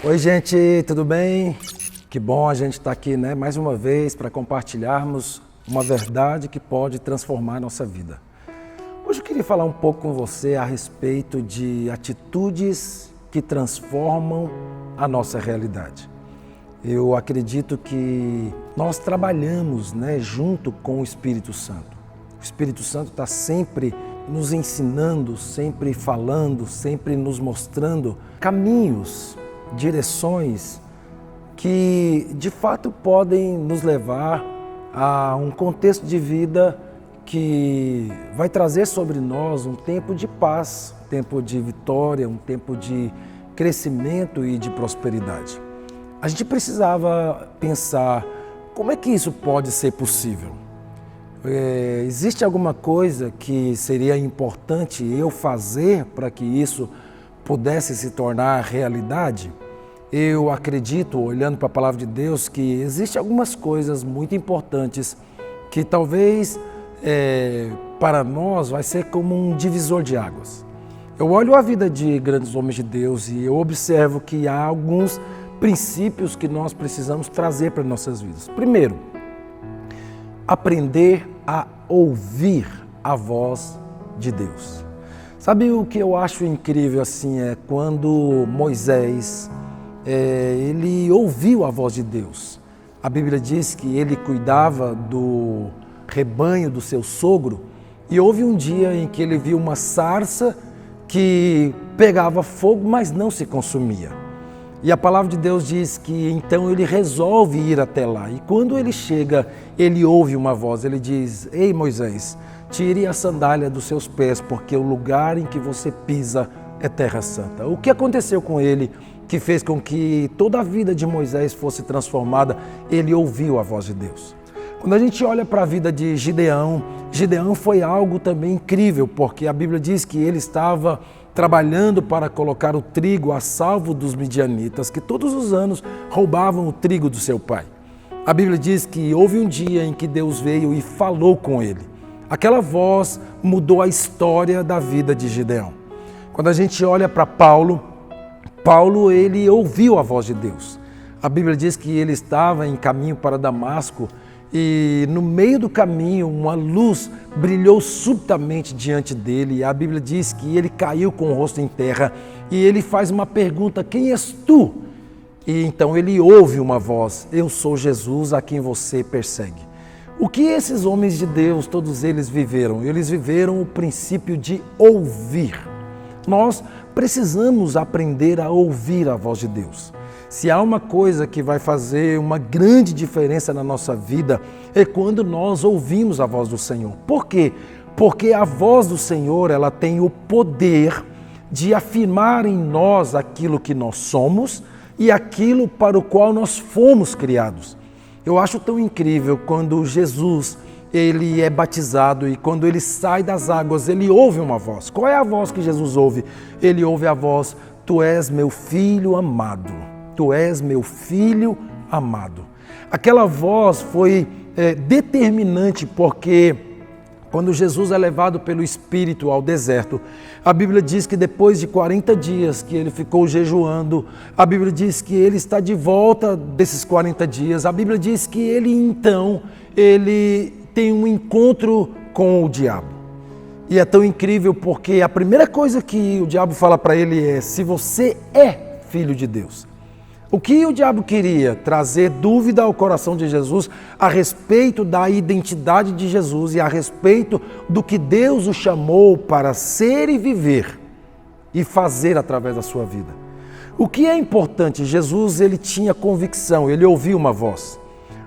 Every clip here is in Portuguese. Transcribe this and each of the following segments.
Oi, gente, tudo bem? Que bom a gente estar aqui, mais uma vez para compartilharmos uma verdade que pode transformar a nossa vida. Hoje eu queria falar um pouco com você a respeito de atitudes que transformam a nossa realidade. Eu acredito que nós trabalhamos, junto com o Espírito Santo. O Espírito Santo está sempre nos ensinando, sempre falando, sempre nos mostrando caminhos, direções que de fato podem nos levar a um contexto de vida que vai trazer sobre nós um tempo de paz, um tempo de vitória, um tempo de crescimento e de prosperidade. A gente precisava pensar como é que isso pode ser possível. Existe alguma coisa que seria importante eu fazer para que isso pudesse se tornar realidade? Eu acredito, olhando para a palavra de Deus, que existem algumas coisas muito importantes que talvez para nós vai ser como um divisor de águas. Eu olho a vida de grandes homens de Deus e eu observo que há alguns princípios que nós precisamos trazer para nossas vidas. Primeiro, aprender a ouvir a voz de Deus. Sabe o que eu acho incrível assim é quando Moisés ele ouviu a voz de Deus. A Bíblia diz que ele cuidava do rebanho do seu sogro e houve um dia em que ele viu uma sarça que pegava fogo, mas não se consumia. E a palavra de Deus diz que então ele resolve ir até lá. E quando ele chega, ele ouve uma voz, ele diz: "Ei Moisés, tire a sandália dos seus pés, porque o lugar em que você pisa é terra santa." O que aconteceu com ele que fez com que toda a vida de Moisés fosse transformada? Ele ouviu a voz de Deus. Quando a gente olha para a vida de Gideão, Gideão foi algo também incrível, porque a Bíblia diz que ele estava trabalhando para colocar o trigo a salvo dos midianitas, que todos os anos roubavam o trigo do seu pai. A Bíblia diz que houve um dia em que Deus veio e falou com ele. Aquela voz mudou a história da vida de Gideão. Quando a gente olha para Paulo, ele ouviu a voz de Deus. A Bíblia diz que ele estava em caminho para Damasco e no meio do caminho uma luz brilhou subitamente diante dele. E a Bíblia diz que ele caiu com o rosto em terra e ele faz uma pergunta: "Quem és tu?" E então ele ouve uma voz: "Eu sou Jesus a quem você persegue." O que esses homens de Deus, todos eles viveram? Eles viveram o princípio de ouvir. Nós precisamos aprender a ouvir a voz de Deus. Se há uma coisa que vai fazer uma grande diferença na nossa vida, é quando nós ouvimos a voz do Senhor. Por quê? Porque a voz do Senhor, ela tem o poder de afirmar em nós aquilo que nós somos e aquilo para o qual nós fomos criados. Eu acho tão incrível quando Jesus ele é batizado e quando ele sai das águas, ele ouve uma voz. Qual é a voz que Jesus ouve? Ele ouve a voz: "Tu és meu filho amado. Tu és meu filho amado." Aquela voz foi determinante porque quando Jesus é levado pelo Espírito ao deserto, a Bíblia diz que depois de 40 dias que ele ficou jejuando, a Bíblia diz que ele está de volta desses 40 dias, a Bíblia diz que ele tem um encontro com o diabo. E é tão incrível porque a primeira coisa que o diabo fala para ele é: "Se você é filho de Deus." O que o diabo queria? Trazer dúvida ao coração de Jesus a respeito da identidade de Jesus e a respeito do que Deus o chamou para ser e viver e fazer através da sua vida. O que é importante? Jesus, ele tinha convicção, ele ouviu uma voz.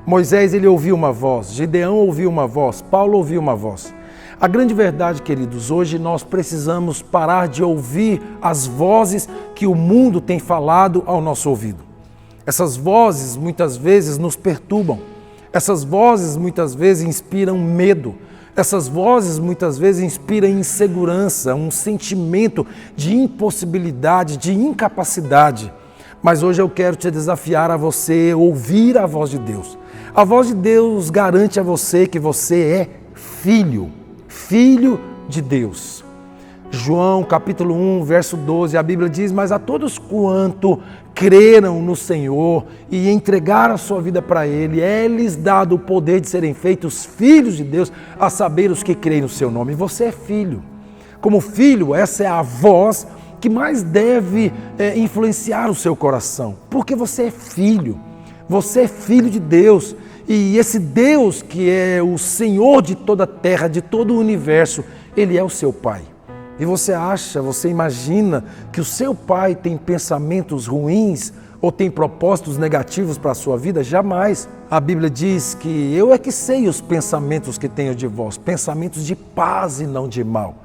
Moisés, ele ouviu uma voz. Gideão ouviu uma voz. Paulo ouviu uma voz. A grande verdade, queridos, hoje nós precisamos parar de ouvir as vozes que o mundo tem falado ao nosso ouvido. Essas vozes muitas vezes nos perturbam. Essas vozes muitas vezes inspiram medo. Essas vozes muitas vezes inspiram insegurança, um sentimento de impossibilidade, de incapacidade. Mas hoje eu quero te desafiar a você ouvir a voz de Deus. A voz de Deus garante a você que você é filho de Deus. João capítulo 1, verso 12, a Bíblia diz: "Mas a todos quanto creram no Senhor e entregaram a sua vida para Ele, é-lhes dado o poder de serem feitos filhos de Deus, a saber os que creem no seu nome. E você é filho. Como filho, essa é a voz que mais deve influenciar o seu coração, porque você é filho. Você é filho de Deus. E esse Deus que é o Senhor de toda a terra, de todo o universo, Ele é o seu Pai. E você imagina que o seu Pai tem pensamentos ruins ou tem propósitos negativos para a sua vida? Jamais. A Bíblia diz que eu é que sei os pensamentos que tenho de vós, pensamentos de paz e não de mal.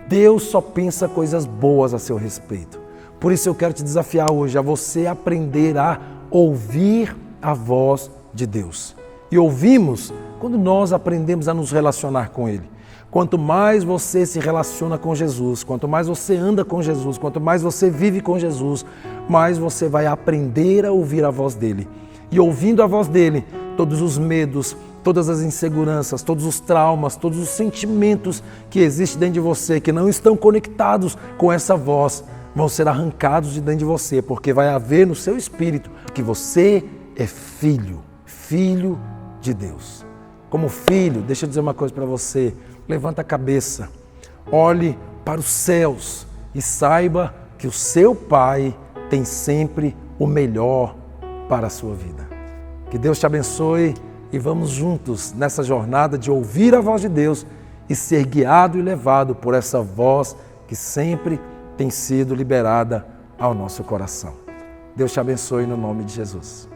Deus só pensa coisas boas a seu respeito. Por isso eu quero te desafiar hoje a você aprender a ouvir a voz de Deus. E ouvimos quando nós aprendemos a nos relacionar com Ele. Quanto mais você se relaciona com Jesus, quanto mais você anda com Jesus, quanto mais você vive com Jesus, mais você vai aprender a ouvir a voz dEle. E ouvindo a voz dEle, todos os medos, todas as inseguranças, todos os traumas, todos os sentimentos que existem dentro de você, que não estão conectados com essa voz, vão ser arrancados de dentro de você, porque vai haver no seu espírito que você é filho, filho de Deus. Como filho, deixa eu dizer uma coisa para você, levanta a cabeça, olhe para os céus e saiba que o seu Pai tem sempre o melhor para a sua vida. Que Deus te abençoe e vamos juntos nessa jornada de ouvir a voz de Deus e ser guiado e levado por essa voz que sempre tem sido liberada ao nosso coração. Deus te abençoe no nome de Jesus.